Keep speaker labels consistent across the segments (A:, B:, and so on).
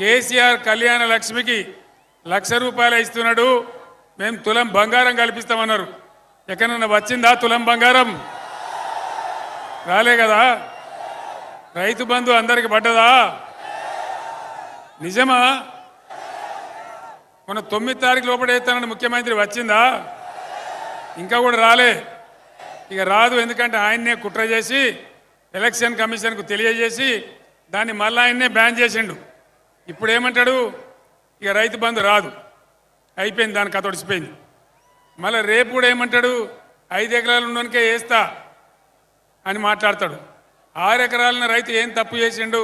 A: కేసీఆర్ కళ్యాణ లక్ష్మికి ₹1,00,000 ఇస్తున్నాడు, మేము తులం బంగారం కల్పిస్తామన్నారు. ఎక్కడన్నా వచ్చిందా తులం బంగారం? రాలే కదా. రైతు బంధు అందరికి పడ్డదా? నిజమా? మొన్న 9 తారీఖు లోపల వేస్తానని ముఖ్యమంత్రి వచ్చిందా? ఇంకా కూడా రాలే. ఇక రాదు, ఎందుకంటే ఆయన్నే కుట్ర చేసి ఎలక్షన్ కమిషన్కు తెలియజేసి దాన్ని మళ్ళీ ఆయన్నే బ్యాన్ చేసిండు. ఇప్పుడు ఏమంటాడు? ఇక రైతు బంధు రాదు, అయిపోయింది, దాని కథ ఒడిచిపోయింది. మళ్ళీ రేపు కూడా ఏమంటాడు? 5 ఎకరాలు ఉన్నోనికే వేస్తా అని మాట్లాడతాడు. 6 ఎకరాల రైతు ఏం తప్పు చేసిండు?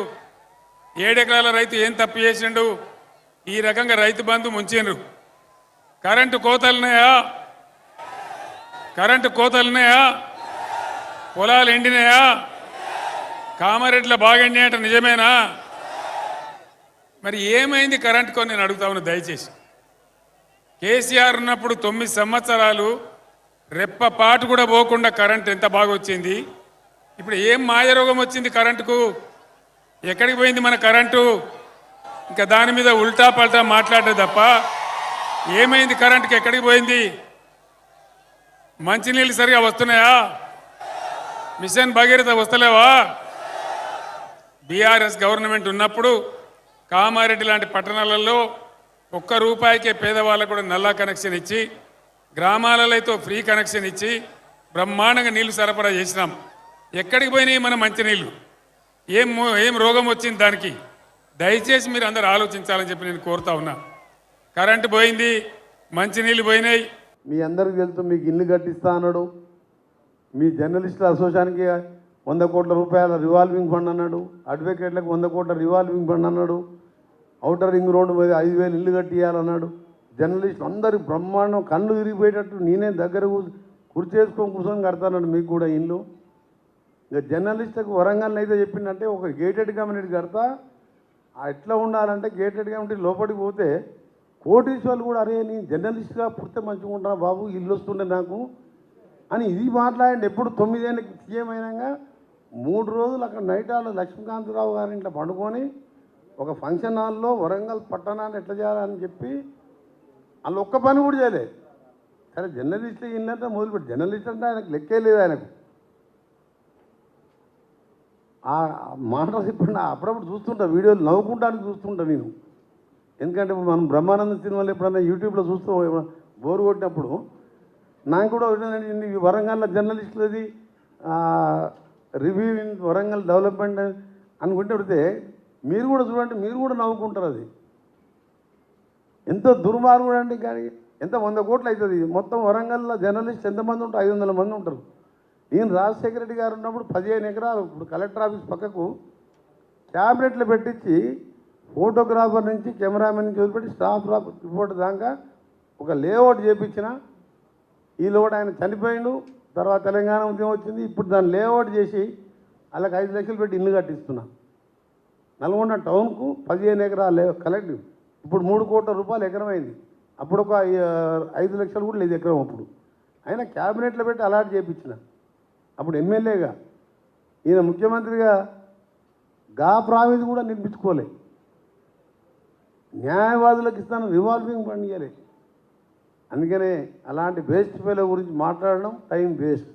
A: 7 ఎకరాల రైతు ఏం తప్పు చేసిండు? ఈ రకంగా రైతు బంధు ముంచిండ్రు. కరెంటు కోతలున్నాయా? కరెంటు కోతలున్నాయా? పొలాలు ఎండినాయా? కామారెడ్డిలో బాగా ఎండినాయట, నిజమేనా? మరి ఏమైంది కరెంటు కొని నేను అడుగుతా ఉన్నా దయచేసి. కేసీఆర్ ఉన్నప్పుడు 9 సంవత్సరాలు రెప్పపాటు కూడా పోకుండా కరెంట్ ఎంత బాగా వచ్చింది. ఇప్పుడు ఏం మాయరోగం వచ్చింది కరెంటుకు? ఎక్కడికి పోయింది మన కరెంటు? ఇంకా దాని మీద ఉల్టా పల్టా మాట్లాడే తప్ప ఏమైంది కరెంటుకి? ఎక్కడికి పోయింది? మంచినీళ్ళు సరిగా వస్తున్నాయా? మిషన్ భగీరథ వస్తలేవా? బీఆర్ఎస్ గవర్నమెంట్ ఉన్నప్పుడు కామారెడ్డి లాంటి పట్టణాలలో ₹1 పేదవాళ్ళకు కూడా నల్లా కనెక్షన్ ఇచ్చి, గ్రామాలలో అయితే ఫ్రీ కనెక్షన్ ఇచ్చి బ్రహ్మాండంగా నీళ్లు సరఫరా చేసినాం. ఎక్కడికి పోయినాయి మన మంచినీళ్ళు? ఏం రోగం వచ్చింది దానికి? దయచేసి మీరు అందరూ ఆలోచించాలని చెప్పి నేను కోరుతా ఉన్నా. కరెంటు పోయింది, మంచినీళ్ళు పోయినాయి.
B: మీ అందరికీ తెలుసు, మీకు ఇల్లు కట్టిస్తా అన్నాడు. మీ జర్నలిస్టుల అసోసియేషన్కి ₹100 కోట్ల రివాల్వింగ్ ఫండ్ అన్నాడు. అడ్వకేట్లకు ₹100 కోట్ల రివాల్వింగ్ ఫండ్ అన్నాడు. ఔటర్ రింగ్ రోడ్డు మీద 5,000 ఇల్లు కట్టియాలన్నాడు. జర్నలిస్టులు అందరూ బ్రహ్మాండం కళ్ళు విరిగిపోయేటట్టు నేనే దగ్గర కూర్చొని కడతానండి మీకు కూడా ఇల్లు. ఇక జర్నలిస్టులకు వరంగల్ అయితే చెప్పిందంటే ఒక గేటెడ్ కమ్యూనిటీ కడతా. ఎట్లా ఉండాలంటే గేటెడ్ కమ్యూనిటీ లోపలికి పోతే కోటీశ్వర్లు కూడా అరే నేను జర్నలిస్ట్గా పుడితే మంచిగా ఉంటా బాబు, ఇల్లు వస్తుండే నాకు అని ఇది మాట్లాడండి. ఎప్పుడు 9 ఏళ్ళకి సీఎం అయినాక 3 రోజులు అక్కడ నైట్ హాల్లో లక్ష్మీకాంతరావు గారి ఇంట్లో పండుకొని ఒక ఫంక్షన్ హాల్లో వరంగల్ పట్టణాన్ని ఎట్లా చేయాలని చెప్పి వాళ్ళు ఒక్క పని కూడా చేయలేదు. సరే జర్నలిస్టులు ఇల్లంటే మొదలుపెట్టి జర్నలిస్ట్ అంటే ఆయనకు లెక్కే లేదు. ఆయనకు ఆ మాటలు ఇప్పుడు అప్పుడప్పుడు చూస్తుంటా, వీడియోలు నవ్వుకుంటానికి చూస్తుంటా నేను. ఎందుకంటే ఇప్పుడు మనం బ్రహ్మానంద సినిమాలు ఎప్పుడన్నా యూట్యూబ్లో చూస్తూ బోరు కొట్టినప్పుడు నాకు కూడా వరంగల్ జర్నలిస్టులది రివ్యూ వరంగల్ డెవలప్మెంట్ అనుకుంటే పెడితే మీరు కూడా చూడండి, మీరు కూడా నవ్వుకుంటారు. అది ఎంతో దుర్మార్గుడు అండి. కానీ ఎంత 100 కోట్లు అవుతుంది. మొత్తం వరంగల్లో జర్నలిస్ట్ ఎంతమంది ఉంటారు? 500 మంది ఉంటారు. నేను రాజశేఖర రెడ్డి గారు ఉన్నప్పుడు 15 ఎకరాలు ఇప్పుడు కలెక్టర్ ఆఫీస్ పక్కకు ట్యాబ్లెట్లు పెట్టించి ఫోటోగ్రాఫర్ నుంచి కెమెరామెన్ నుంచి వదిలిపెట్టి స్టాఫ్ రిపోర్ట్ దాకా ఒక లేఅవుట్ చేయించిన. ఈ లోటు ఆయన చనిపోయిండు. తర్వాత తెలంగాణ ఉద్యమం వచ్చింది. ఇప్పుడు దాన్ని లేఅవుట్ చేసి వాళ్ళకి 5 లక్షలు పెట్టి ఇల్లు కట్టిస్తున్నా. నల్గొండ టౌన్కు 15 ఎకరాలు కలెక్ట్ ఇప్పుడు ₹3 కోట్ల ఎకరం అయింది. అప్పుడు ఒక 5 లక్షలు కూడా లేదు ఎకరం. అప్పుడు ఆయన క్యాబినెట్లో పెట్టి అలాట్ చేయించిన. అప్పుడు ఎమ్మెల్యేగా ఈయన ముఖ్యమంత్రిగా గా ప్రావిధి కూడా నిర్మించుకోలే. న్యాయవాదులకు ఇస్తాను రివాల్వింగ్ ఫండ్ ఇవ్వలే. అందుకనే అలాంటి వేస్ట్ ఫెలో గురించి మాట్లాడడం టైం వేస్ట్.